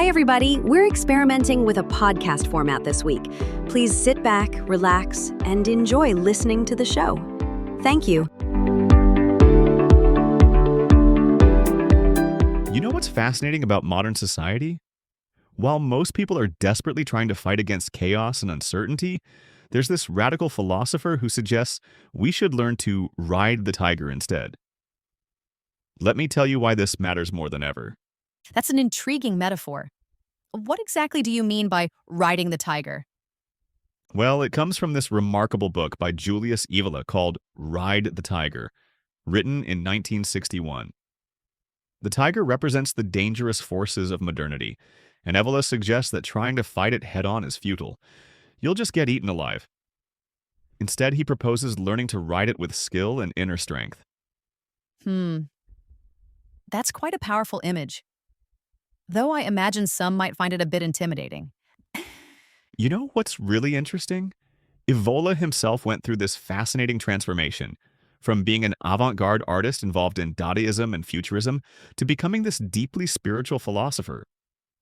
Hi, everybody. We're experimenting with a podcast format this week. Please sit back, relax, and enjoy listening to the show. Thank you. You know what's fascinating about modern society? While most people are desperately trying to fight against chaos and uncertainty, there's this radical philosopher who suggests we should learn to ride the tiger instead. Let me tell you why this matters more than ever. That's an intriguing metaphor. What exactly do you mean by riding the tiger? Well, it comes from this remarkable book by Julius Evola called Ride the Tiger, written in 1961. The tiger represents the dangerous forces of modernity, and Evola suggests that trying to fight it head-on is futile. You'll just get eaten alive. Instead, he proposes learning to ride it with skill and inner strength. That's quite a powerful image. Though I imagine some might find it a bit intimidating. You know what's really interesting? Evola himself went through this fascinating transformation, from being an avant-garde artist involved in Dadaism and Futurism to becoming this deeply spiritual philosopher.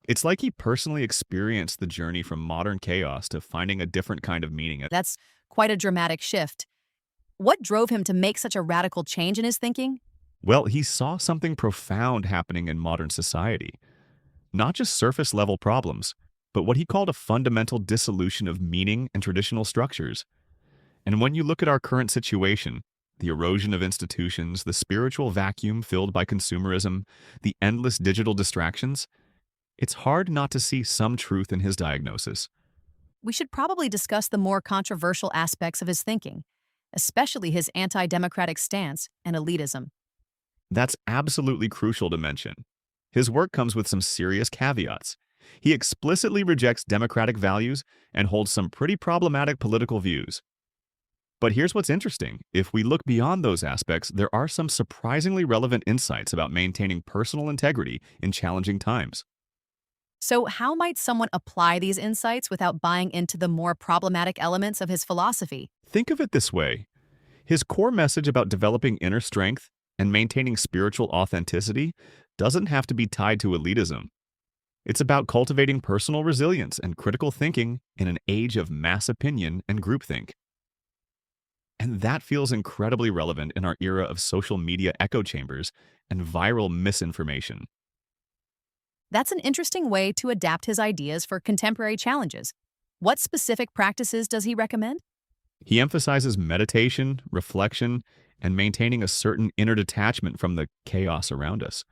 It's like he personally experienced the journey from modern chaos to finding a different kind of meaning. That's quite a dramatic shift. What drove him to make such a radical change in his thinking? Well, he saw something profound happening in modern society. Not just surface-level problems, but what he called a fundamental dissolution of meaning and traditional structures. And when you look at our current situation, the erosion of institutions, the spiritual vacuum filled by consumerism, the endless digital distractions, it's hard not to see some truth in his diagnosis. We should probably discuss the more controversial aspects of his thinking, especially his anti-democratic stance and elitism. That's absolutely crucial to mention. His work comes with some serious caveats. He explicitly rejects democratic values and holds some pretty problematic political views. But here's what's interesting. If we look beyond those aspects, there are some surprisingly relevant insights about maintaining personal integrity in challenging times. So how might someone apply these insights without buying into the more problematic elements of his philosophy? Think of it this way. His core message about developing inner strength and maintaining spiritual authenticity doesn't have to be tied to elitism. It's about cultivating personal resilience and critical thinking in an age of mass opinion and groupthink. And that feels incredibly relevant in our era of social media echo chambers and viral misinformation. That's an interesting way to adapt his ideas for contemporary challenges. What specific practices does he recommend? He emphasizes meditation, reflection, and maintaining a certain inner detachment from the chaos around us.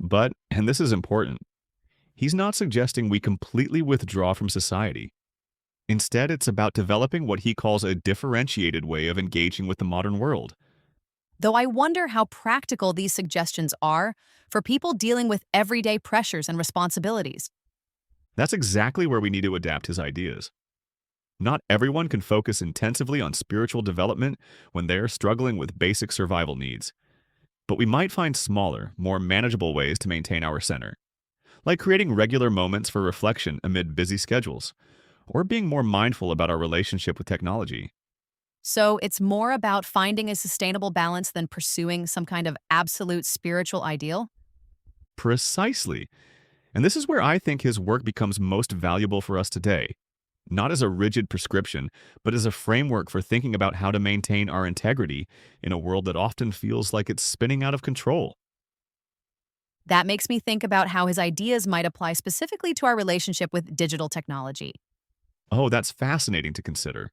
But, and this is important, he's not suggesting we completely withdraw from society. Instead, it's about developing what he calls a differentiated way of engaging with the modern world. Though I wonder how practical these suggestions are for people dealing with everyday pressures and responsibilities. That's exactly where we need to adapt his ideas. Not everyone can focus intensively on spiritual development when they're struggling with basic survival needs. But we might find smaller, more manageable ways to maintain our center, like creating regular moments for reflection amid busy schedules, or being more mindful about our relationship with technology. So it's more about finding a sustainable balance than pursuing some kind of absolute spiritual ideal? Precisely. And this is where I think his work becomes most valuable for us today. Not as a rigid prescription, but as a framework for thinking about how to maintain our integrity in a world that often feels like it's spinning out of control. That makes me think about how his ideas might apply specifically to our relationship with digital technology. Oh, that's fascinating to consider.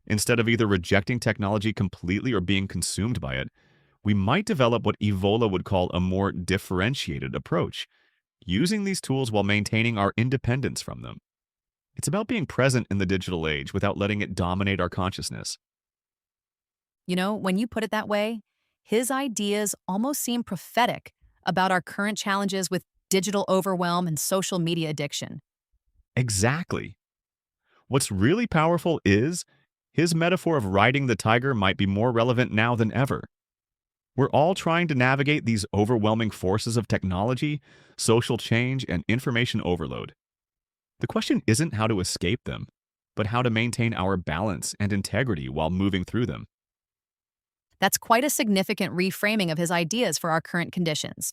Instead of either rejecting technology completely or being consumed by it, we might develop what Evola would call a more differentiated approach, using these tools while maintaining our independence from them. It's about being present in the digital age without letting it dominate our consciousness. You know, when you put it that way, his ideas almost seem prophetic about our current challenges with digital overwhelm and social media addiction. Exactly. What's really powerful is his metaphor of riding the tiger might be more relevant now than ever. We're all trying to navigate these overwhelming forces of technology, social change, and information overload. The question isn't how to escape them, but how to maintain our balance and integrity while moving through them. That's quite a significant reframing of his ideas for our current conditions.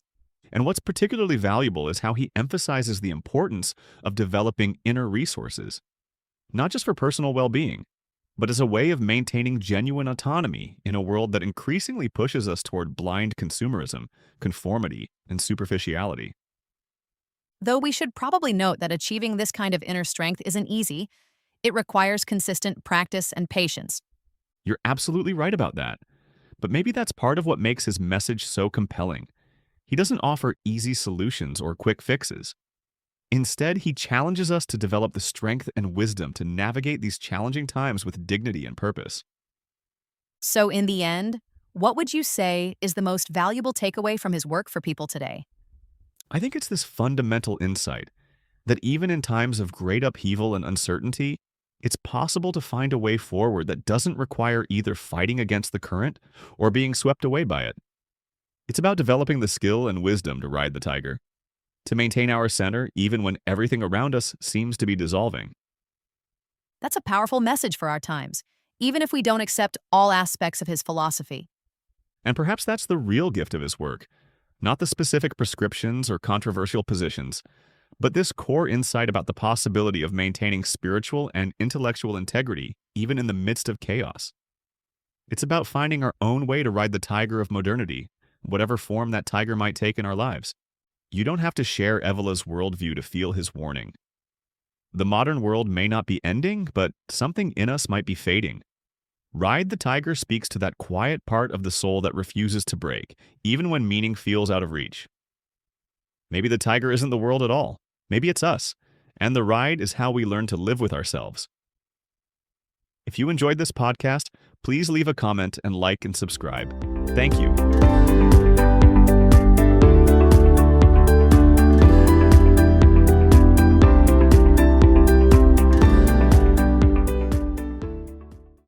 And what's particularly valuable is how he emphasizes the importance of developing inner resources, not just for personal well-being, but as a way of maintaining genuine autonomy in a world that increasingly pushes us toward blind consumerism, conformity, and superficiality. Though we should probably note that achieving this kind of inner strength isn't easy, it requires consistent practice and patience. You're absolutely right about that. But maybe that's part of what makes his message so compelling. He doesn't offer easy solutions or quick fixes. Instead, he challenges us to develop the strength and wisdom to navigate these challenging times with dignity and purpose. So, in the end, what would you say is the most valuable takeaway from his work for people today? I think it's this fundamental insight that even in times of great upheaval and uncertainty, it's possible to find a way forward that doesn't require either fighting against the current or being swept away by it. It's about developing the skill and wisdom to ride the tiger, to maintain our center even when everything around us seems to be dissolving. That's a powerful message for our times, even if we don't accept all aspects of his philosophy. And perhaps that's the real gift of his work, not the specific prescriptions or controversial positions, but this core insight about the possibility of maintaining spiritual and intellectual integrity even in the midst of chaos. It's about finding our own way to ride the tiger of modernity, whatever form that tiger might take in our lives. You don't have to share Evola's worldview to feel his warning. The modern world may not be ending, but something in us might be fading. Ride the Tiger speaks to that quiet part of the soul that refuses to break, even when meaning feels out of reach. Maybe the tiger isn't the world at all. Maybe it's us. And the ride is how we learn to live with ourselves. If you enjoyed this podcast, please leave a comment and like and subscribe. Thank you.